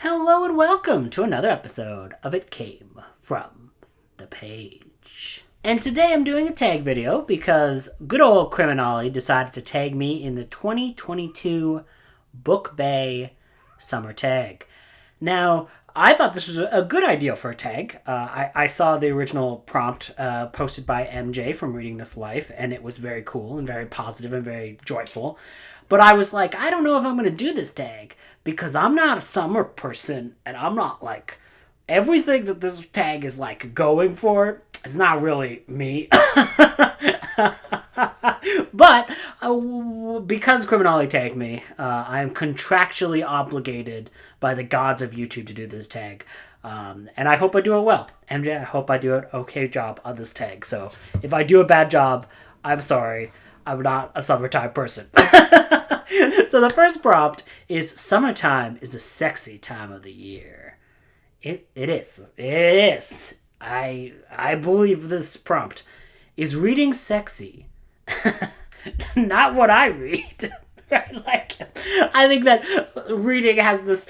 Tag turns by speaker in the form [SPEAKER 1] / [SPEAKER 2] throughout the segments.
[SPEAKER 1] Hello and welcome to another episode of It Came From the Page. And today I'm doing a tag video because good old Criminali decided to tag me in the 2022 BookBae Summer Tag. Now, I thought this was a good idea for a tag. I saw the original prompt posted by MJ from Reading This Life, and it was very cool and very positive and very joyful. But I was like, I don't know if I'm going to do this tag because I'm not a summer person, and I'm not like everything that this tag is like going for. It's not really me. But because Criminali tagged me, I am contractually obligated by the gods of YouTube to do this tag. And I hope I do it well. MJ, I hope I do an okay job on this tag. So if I do a bad job, I'm sorry. I'm not a summertime person. So the first prompt is summertime is a sexy time of the year. It is. It is. I believe this prompt. Is reading sexy? Not what I read. Right? Like, I think that reading has this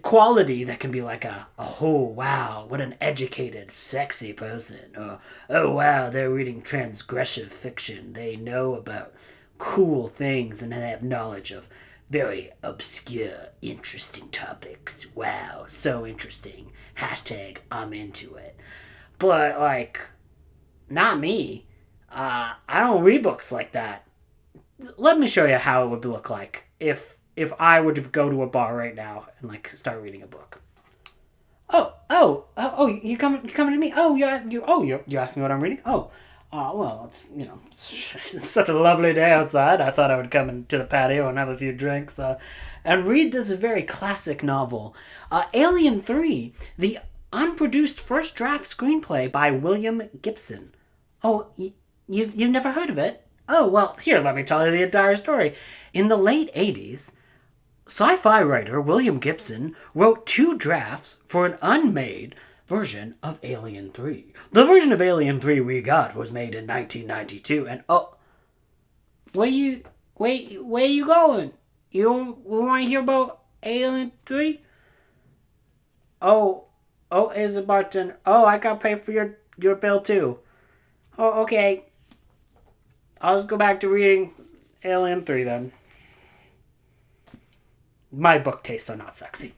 [SPEAKER 1] quality that can be like oh wow, what an educated, sexy person. Or, oh wow, they're reading transgressive fiction. They know about cool things and they have knowledge of very obscure, interesting topics. Wow, so interesting. Hashtag I'm into it. But like, not me. I don't read books like that. Let me show you how it would look like if I were to go to a bar right now and like start reading a book. You coming to me? Oh, you asking me what I'm reading? Well, it's such a lovely day outside. I thought I would come into the patio and have a few drinks and read this very classic novel, Alien 3, the unproduced first draft screenplay by William Gibson. Oh, you've never heard of it? Oh, well, here, let me tell you the entire story. In the late 80s, sci-fi writer William Gibson wrote 2 drafts for an unmade version of Alien 3. The version of Alien 3 we got was made in 1992, and where you going? You want to hear about Alien 3? Oh, is a bartender. Oh, I got to pay for your bill too. Oh, okay. I'll just go back to reading Alien 3 then. My book tastes are not sexy.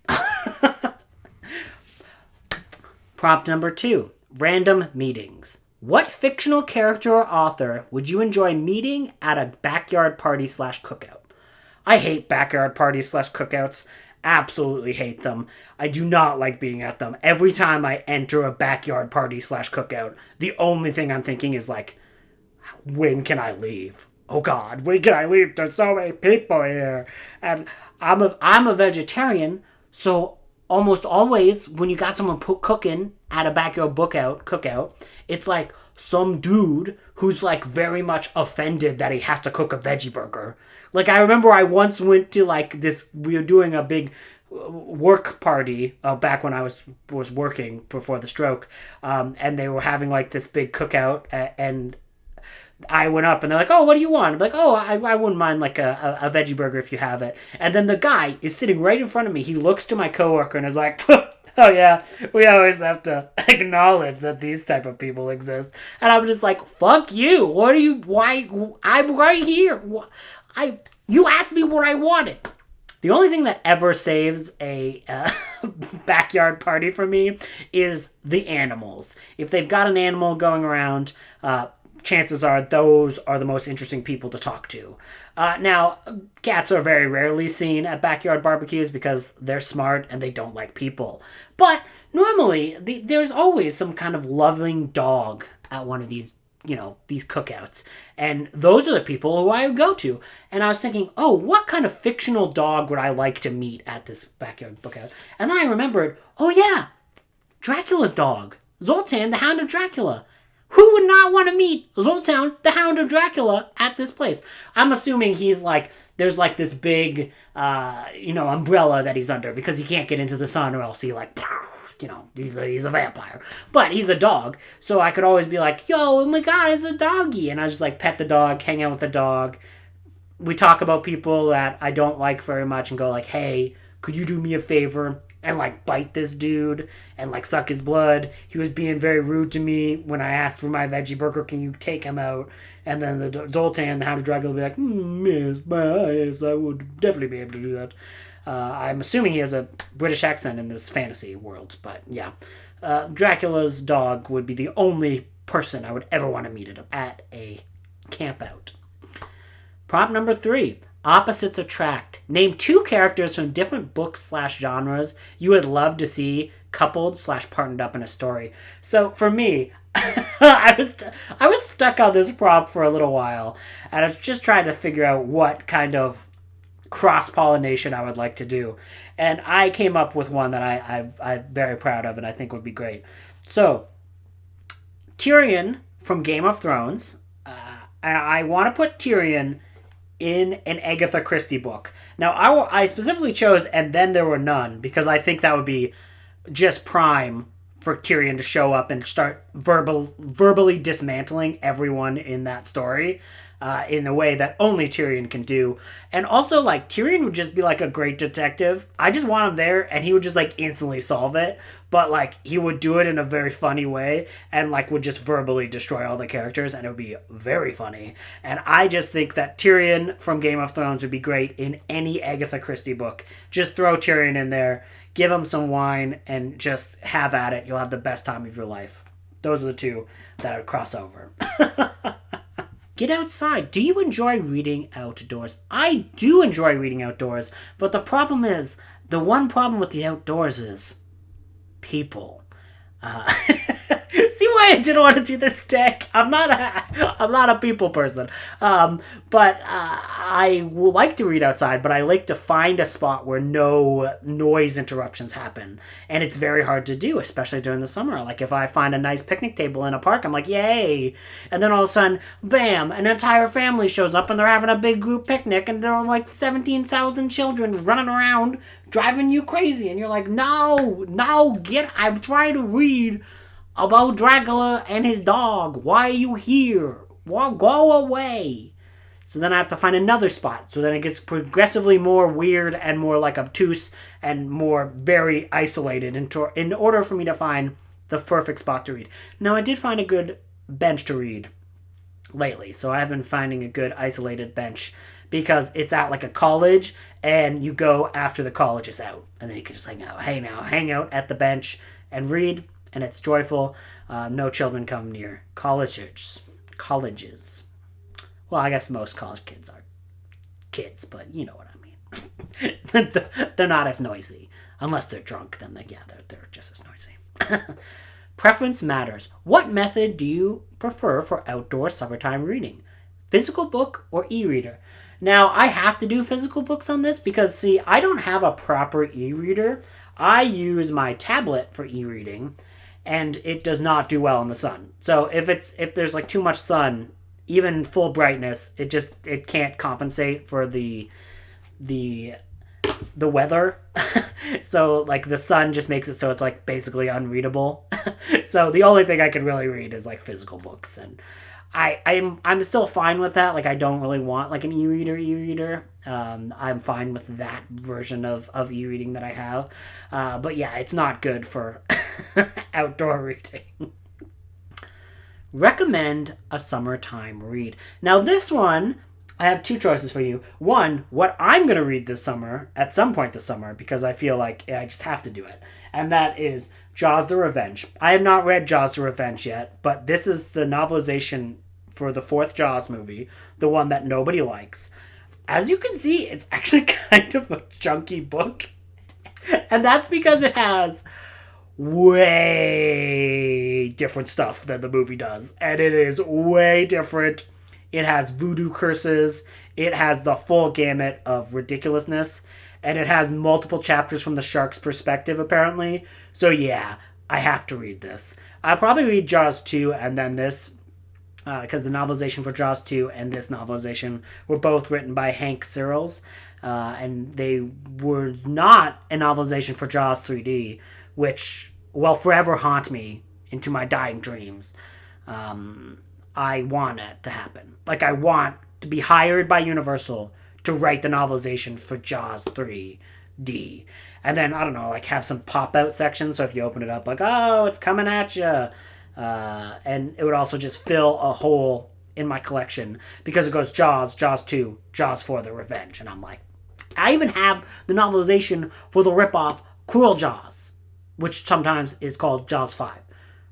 [SPEAKER 1] Prompt number 2. Random meetings. What fictional character or author would you enjoy meeting at a backyard party / cookout? I hate backyard parties / cookouts. Absolutely hate them. I do not like being at them. Every time I enter a backyard party / cookout, the only thing I'm thinking is like, when can I leave? Oh God, when can I leave? There's so many people here. And I'm a vegetarian, so almost always when you got someone cooking at a backyard cookout, it's like some dude who's like very much offended that he has to cook a veggie burger. Like I remember I once went to like this, we were doing a big work party back when I was working before the stroke, and they were having like this big cookout, and I went up and they're like, oh, what do you want? I'm like, oh, I wouldn't mind like a veggie burger if you have it. And then the guy is sitting right in front of me. He looks to my coworker and is like, oh yeah, we always have to acknowledge that these type of people exist. And I'm just like, fuck you. Why? I'm right here. You asked me what I wanted. The only thing that ever saves a backyard party for me is the animals. If they've got an animal going around, chances are those are the most interesting people to talk to. Now, cats are very rarely seen at backyard barbecues because they're smart and they don't like people. But normally, there's always some kind of loving dog at one of these, these cookouts. And those are the people who I would go to. And I was thinking, oh, what kind of fictional dog would I like to meet at this backyard cookout? And then I remembered, oh yeah, Dracula's dog. Zoltan, the Hound of Dracula. Who would not want to meet Zoltan, the Hound of Dracula, at this place? I'm assuming he's like, there's like this big, umbrella that he's under because he can't get into the sun or else he like, he's a vampire. But he's a dog, so I could always be like, yo, oh my God, it's a doggy. And I just like pet the dog, hang out with the dog. We talk about people that I don't like very much and go like, hey, could you do me a favor? and like bite this dude and like suck his blood. He was being very rude to me when I asked for my veggie burger. Can you take him out? And then the Zoltan, the Hound of Dracula, will be like, yes, I would definitely be able to do that. I'm assuming he has a British accent in this fantasy world, but yeah. Dracula's dog would be the only person I would ever want to meet at a camp out. Prompt number 3. Opposites attract. Name 2 characters from different books/genres you would love to see coupled/partnered up in a story. So for me, I was stuck on this prompt for a little while, and I was just trying to figure out what kind of cross-pollination I would like to do. And I came up with one that I'm very proud of and I think would be great. So, Tyrion from Game of Thrones. I want to put Tyrion in an Agatha Christie book. Now, I specifically chose And Then There Were None because I think that would be just prime for Tyrion to show up and start verbally dismantling everyone in that story in the way that only Tyrion can do. And also, like, Tyrion would just be, like, a great detective. I just want him there, and he would just, like, instantly solve it. But, like, he would do it in a very funny way and, like, would just verbally destroy all the characters, and it would be very funny. And I just think that Tyrion from Game of Thrones would be great in any Agatha Christie book. Just throw Tyrion in there, give him some wine, and just have at it. You'll have the best time of your life. Those are the 2 that would cross over. Get outside. Do you enjoy reading outdoors? I do enjoy reading outdoors, but the problem is, the one problem with the outdoors is people. See why I didn't want to do this deck? I'm not a people person. But I will like to read outside, but I like to find a spot where no noise interruptions happen. And it's very hard to do, especially during the summer. Like if I find a nice picnic table in a park, I'm like, yay. And then all of a sudden, bam, an entire family shows up and they're having a big group picnic and there are like 17,000 children running around driving you crazy. And you're like, no, I'm trying to read about Dracula and his dog. Why are you here? Go away. So then I have to find another spot. So then it gets progressively more weird and more like obtuse and more very isolated in order for me to find the perfect spot to read. Now, I did find a good bench to read lately. So I have been finding a good isolated bench because it's at like a college and you go after the college is out. And then you can just hang out at the bench and read. And it's joyful. No children come near colleges. Well, I guess most college kids are kids, but you know what I mean. They're not as noisy. Unless they're drunk, then they're just as noisy. Preference matters. What method do you prefer for outdoor summertime reading? Physical book or e-reader? Now, I have to do physical books on this because, see, I don't have a proper e-reader. I use my tablet for e-reading, and it does not do well in the sun. So if there's like too much sun, even full brightness, it can't compensate for the weather. So like the sun just makes it so it's like basically unreadable. So the only thing I can really read is like physical books, and I'm still fine with that. Like I don't really want like an e-reader. I'm fine with that version of e-reading that I have. But yeah, it's not good for outdoor reading. Recommend a summertime read. Now this one, I have 2 choices for you. One, what I'm going to read this summer, at some point this summer, because I feel like I just have to do it. And that is Jaws the Revenge. I have not read Jaws the Revenge yet, but this is the novelization for the 4th Jaws movie, the one that nobody likes. As you can see, it's actually kind of a chunky book. And that's because it has way different stuff than the movie does. And it is way different. It has voodoo curses. It has the full gamut of ridiculousness. And it has multiple chapters from the shark's perspective, apparently. So yeah, I have to read this. I'll probably read Jaws 2 and then this. Because the novelization for Jaws 2 and this novelization were both written by Hank Searles. And they were not a novelization for Jaws 3D, which will forever haunt me into my dying dreams. I want it to happen. Like, I want to be hired by Universal to write the novelization for Jaws 3D. and then I don't know, like have some pop out section. So if you open it up, like, oh, it's coming at you, and it would also just fill a hole in my collection because it goes Jaws, Jaws 2, Jaws 4, The Revenge, and I'm like, I even have the novelization for the ripoff Cruel Jaws, which sometimes is called Jaws 5.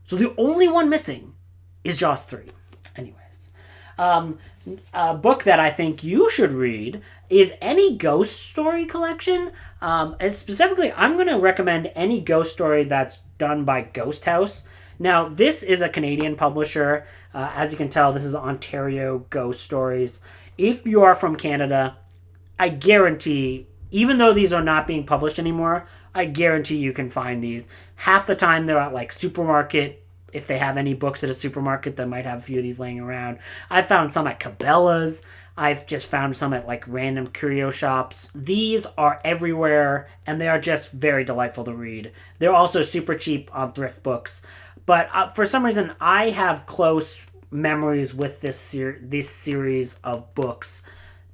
[SPEAKER 1] So the only one missing is Jaws 3. Anyways, a book that I think you should read is any ghost story collection. And specifically, I'm going to recommend any ghost story that's done by Ghost House. Now, this is a Canadian publisher. As you can tell, this is Ontario Ghost Stories. If you are from Canada, I guarantee, even though these are not being published anymore, I guarantee you can find these. Half the time they're at like supermarket. If they have any books at a supermarket, they might have a few of these laying around. I found some at Cabela's. I've just found some at like random curio shops. These are everywhere, and they are just very delightful to read. They're also super cheap on thrift books. But for some reason, I have close memories with this series of books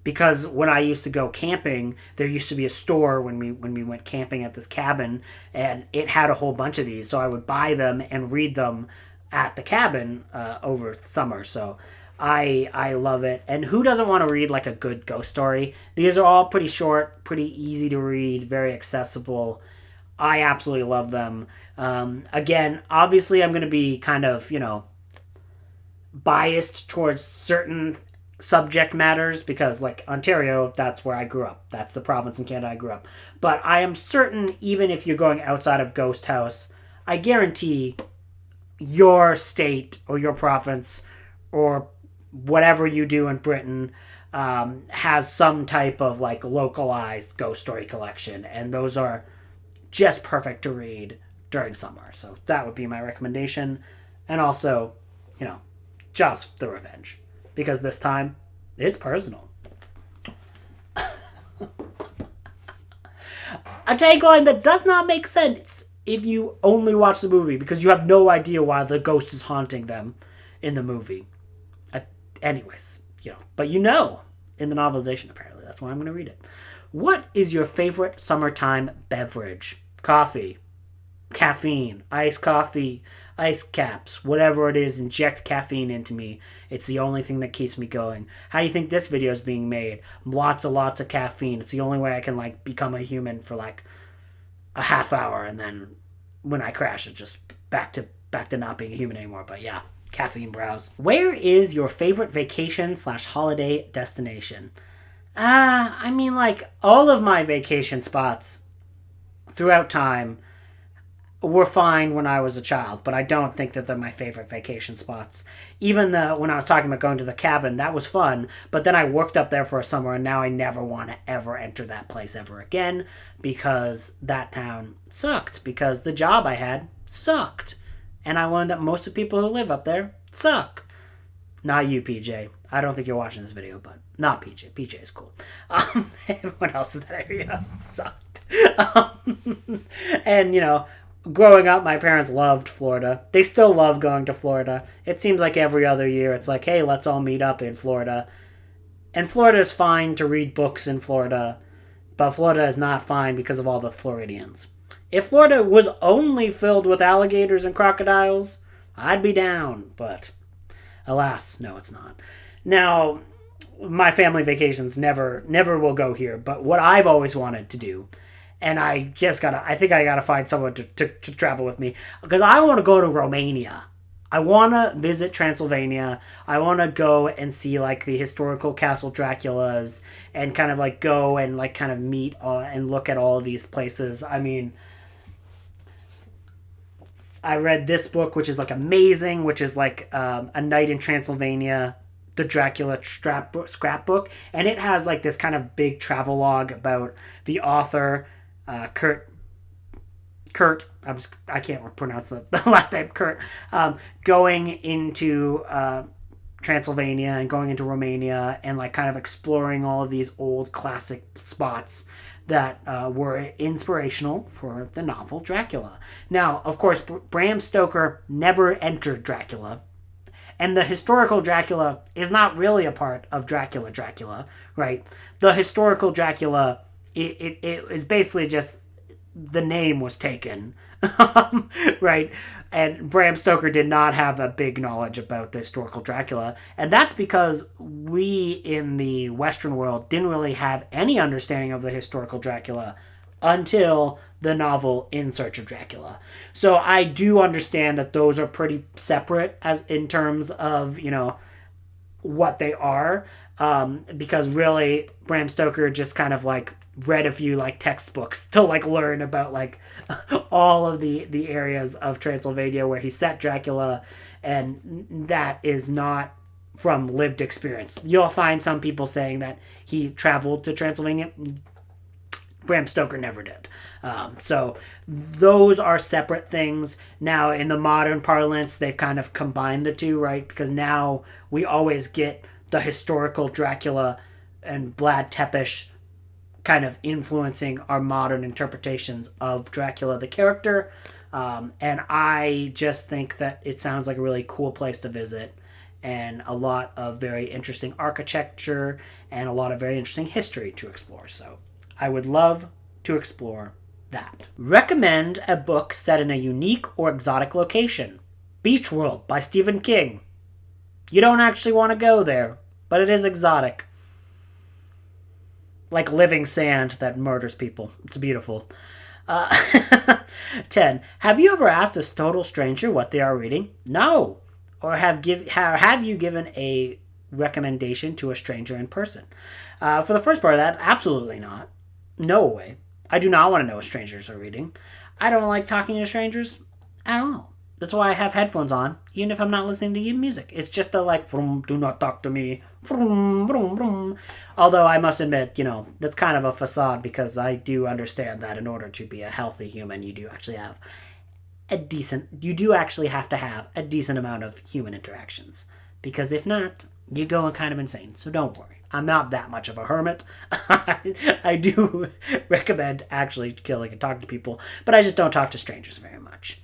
[SPEAKER 1] because when I used to go camping, there used to be a store when we went camping at this cabin, and it had a whole bunch of these. So I would buy them and read them at the cabin over summer. So I love it. And who doesn't want to read like a good ghost story? These are all pretty short, pretty easy to read, very accessible. I absolutely love them. Again, obviously I'm going to be kind of, biased towards certain subject matters because like Ontario, that's where I grew up. That's the province in Canada I grew up. But I am certain even if you're going outside of Ghost House, I guarantee your state or your province or whatever you do in Britain has some type of like localized ghost story collection. And those are just perfect to read during summer. So that would be my recommendation. And also, Jaws the Revenge. Because this time, it's personal. A tagline that does not make sense if you only watch the movie because you have no idea why the ghost is haunting them in the movie. Anyways, but in the novelization apparently. That's why I'm going to read it. What is your favorite summertime beverage? Coffee, caffeine, iced coffee, ice caps, whatever it is, inject caffeine into me. It's the only thing that keeps me going. How do you think this video is being made? Lots of caffeine. It's the only way I can like become a human for like a half hour, and then when I crash, it's just back to not being a human anymore. But yeah, caffeine browse. Where is your favorite vacation/holiday destination? I mean, like all of my vacation spots throughout time were fine when I was a child, but I don't think that they're my favorite vacation spots. Even when I was talking about going to the cabin, that was fun, but then I worked up there for a summer, and now I never want to ever enter that place ever again because that town sucked, because the job I had sucked, and I learned that most of the people who live up there suck. Not you, PJ. I don't think you're watching this video, but not PJ. PJ is cool. Everyone else in that area sucked. And, growing up, my parents loved Florida. They still love going to Florida. It seems like every other year it's like, hey, let's all meet up in Florida. And Florida is fine to read books in Florida, but Florida is not fine because of all the Floridians. If Florida was only filled with alligators and crocodiles, I'd be down, but alas, no, it's not. Now, my family vacations never will go here, but what I've always wanted to do, and I think I gotta find someone to travel with me, because I want to go to Romania. I want to visit Transylvania. I want to go and see like the historical Castle Draculas and kind of like go and like kind of meet and look at all of these places. I mean, I read this book, which is like amazing, which is like A Night in Transylvania, the Dracula scrapbook, and it has like this kind of big travelogue about the author, Kurt. I can't pronounce the last name. Kurt, going into Transylvania and going into Romania and like kind of exploring all of these old classic spots that were inspirational for the novel Dracula. Now, of course, Bram Stoker never entered Dracula. And the historical Dracula is not really a part of Dracula, right? The historical Dracula, it is basically just the name was taken. Right? And Bram Stoker did not have a big knowledge about the historical Dracula. And that's because we in the Western world didn't really have any understanding of the historical Dracula until the novel In Search of Dracula. So I do understand that those are pretty separate as in terms of, what they are. Because really Bram Stoker just kind of like read a few like textbooks to like learn about like all of the areas of Transylvania where he set Dracula, and that is not from lived experience. You'll find some people saying that he traveled to Transylvania. Bram Stoker never did. So those are separate things. Now, in the modern parlance, they've kind of combined the two, right? Because now we always get the historical Dracula and Vlad Tepes kind of influencing our modern interpretations of Dracula the character. And I just think that it sounds like a really cool place to visit, and a lot of very interesting architecture and a lot of very interesting history to explore. So I would love to explore that. Recommend a book set in a unique or exotic location. Beach World by Stephen King. You don't actually want to go there, but it is exotic. Like living sand that murders people. It's beautiful. 10. Have you ever asked a total stranger what they are reading? No. Or have you given a recommendation to a stranger in person? For the first part of that, absolutely not. No way. I do not want to know what strangers are reading. I don't like talking to strangers at all. That's why I have headphones on, even if I'm not listening to your music. It's just a like, vroom, do not talk to me. Vroom, vroom, vroom. Although I must admit, that's kind of a facade, because I do understand that in order to be a healthy human, you do actually have to have a decent amount of human interactions. Because if not, you're going kind of insane. So don't worry. I'm not that much of a hermit. I do recommend actually killing and talking to people, but I just don't talk to strangers very much.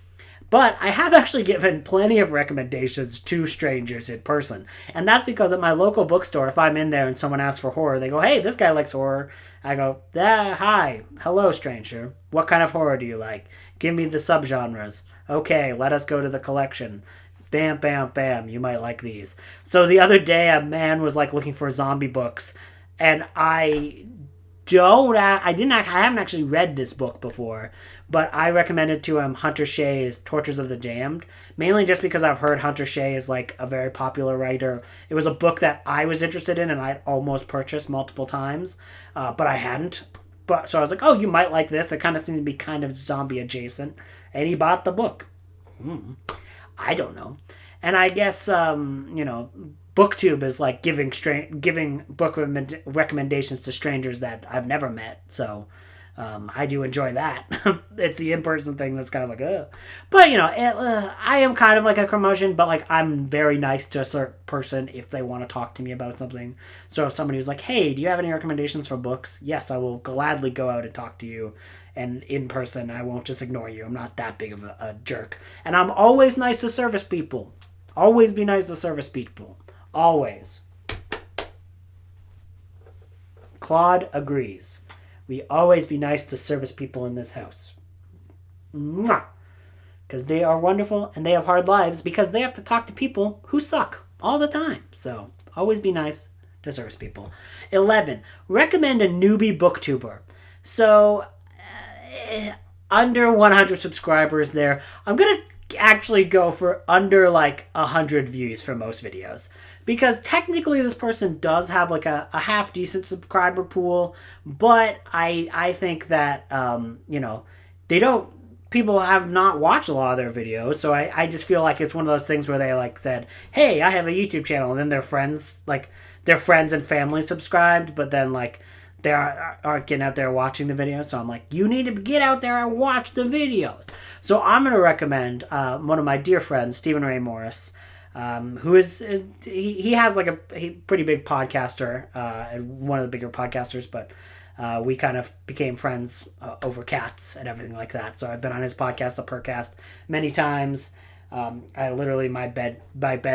[SPEAKER 1] But I have actually given plenty of recommendations to strangers in person. And that's because at my local bookstore, if I'm in there and someone asks for horror, they go, hey, this guy likes horror. I go, hi, hello, stranger. What kind of horror do you like? Give me the subgenres. Okay, let us go to the collection. Bam, bam, bam, you might like these. So the other day, a man was like looking for zombie books, and I haven't actually read this book before, but I recommended to him Hunter Shea's Tortures of the Damned, mainly just because I've heard Hunter Shea is like a very popular writer. It was a book that I was interested in and I'd almost purchased multiple times, but I hadn't. So I was like, oh, you might like this. It kind of seemed to be kind of zombie adjacent, and he bought the book. I don't know. And I guess, BookTube is like giving book recommendations to strangers that I've never met. So I do enjoy that. It's the in-person thing that's kind of like, ugh. But, I am kind of like a curmudgeon, but like I'm very nice to a certain person if they want to talk to me about something. So if somebody was like, hey, do you have any recommendations for books? Yes, I will gladly go out and talk to you. And in person, I won't just ignore you. I'm not that big of a jerk. And I'm always nice to service people. Always be nice to service people. Always. Claude agrees. We always be nice to service people in this house. Mwah! Because they are wonderful and they have hard lives because they have to talk to people who suck all the time. So always be nice to service people. 11. Recommend a newbie booktuber. So under 100 subscribers there. I'm going to actually go for under like 100 views for most videos. Because technically this person does have like a half decent subscriber pool. But I think that, people have not watched a lot of their videos. So I just feel like it's one of those things where they like said, hey, I have a YouTube channel. And then their friends and family subscribed. But then like they aren't getting out there watching the videos. So I'm like, you need to get out there and watch the videos. So I'm going to recommend one of my dear friends, Stephen Ray Morris, who he has like a pretty big podcaster, and one of the bigger podcasters, but we kind of became friends over cats and everything like that. So I've been on his podcast, The Percast, many times. I literally, my bed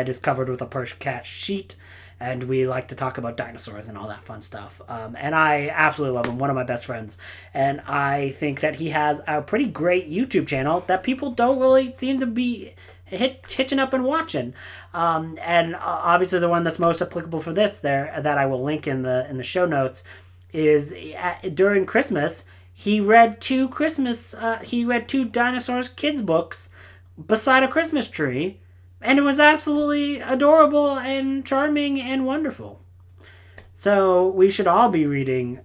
[SPEAKER 1] is covered with a Percast sheet. and we like to talk about dinosaurs and all that fun stuff. And I absolutely love him, one of my best friends. And I think that he has a pretty great YouTube channel that people don't really seem to be hitching up and watching. And obviously the one that's most applicable for this there that I will link in the show notes is during Christmas he read two dinosaurs kids books beside a Christmas tree, and it was absolutely adorable and charming and wonderful. So we should all be reading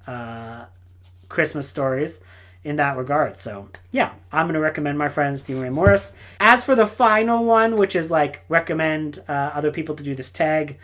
[SPEAKER 1] Christmas stories in that regard. So yeah, I'm going to recommend my friend Stephen Ray Morris. As for the final one, which is like recommend other people to do this tag,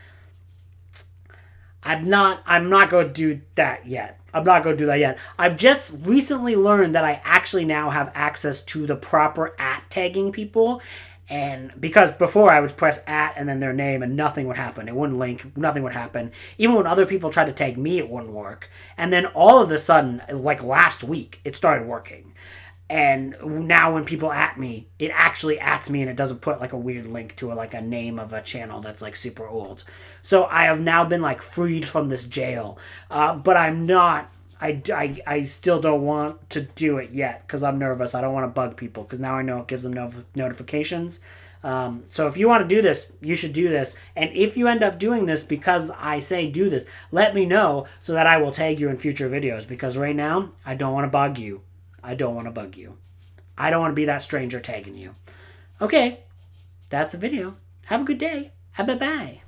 [SPEAKER 1] I'm not going to do that yet. I've just recently learned that I actually now have access to the proper tagging people. And because before I would press and then their name and nothing would happen. It wouldn't link. Nothing would happen. Even when other people tried to tag me, it wouldn't work. And then all of a sudden, like last week, it started working. And now when people me, it actually me and it doesn't put like a weird link to a name of a channel that's like super old. So I have now been like freed from this jail. But I'm not. I still don't want to do it yet because I'm nervous. I don't want to bug people because now I know it gives them notifications. So if you want to do this, you should do this. And if you end up doing this because I say do this, let me know so that I will tag you in future videos, because right now I don't want to bug you. I don't want to be that stranger tagging you. Okay, that's the video. Have a good day. Bye-bye.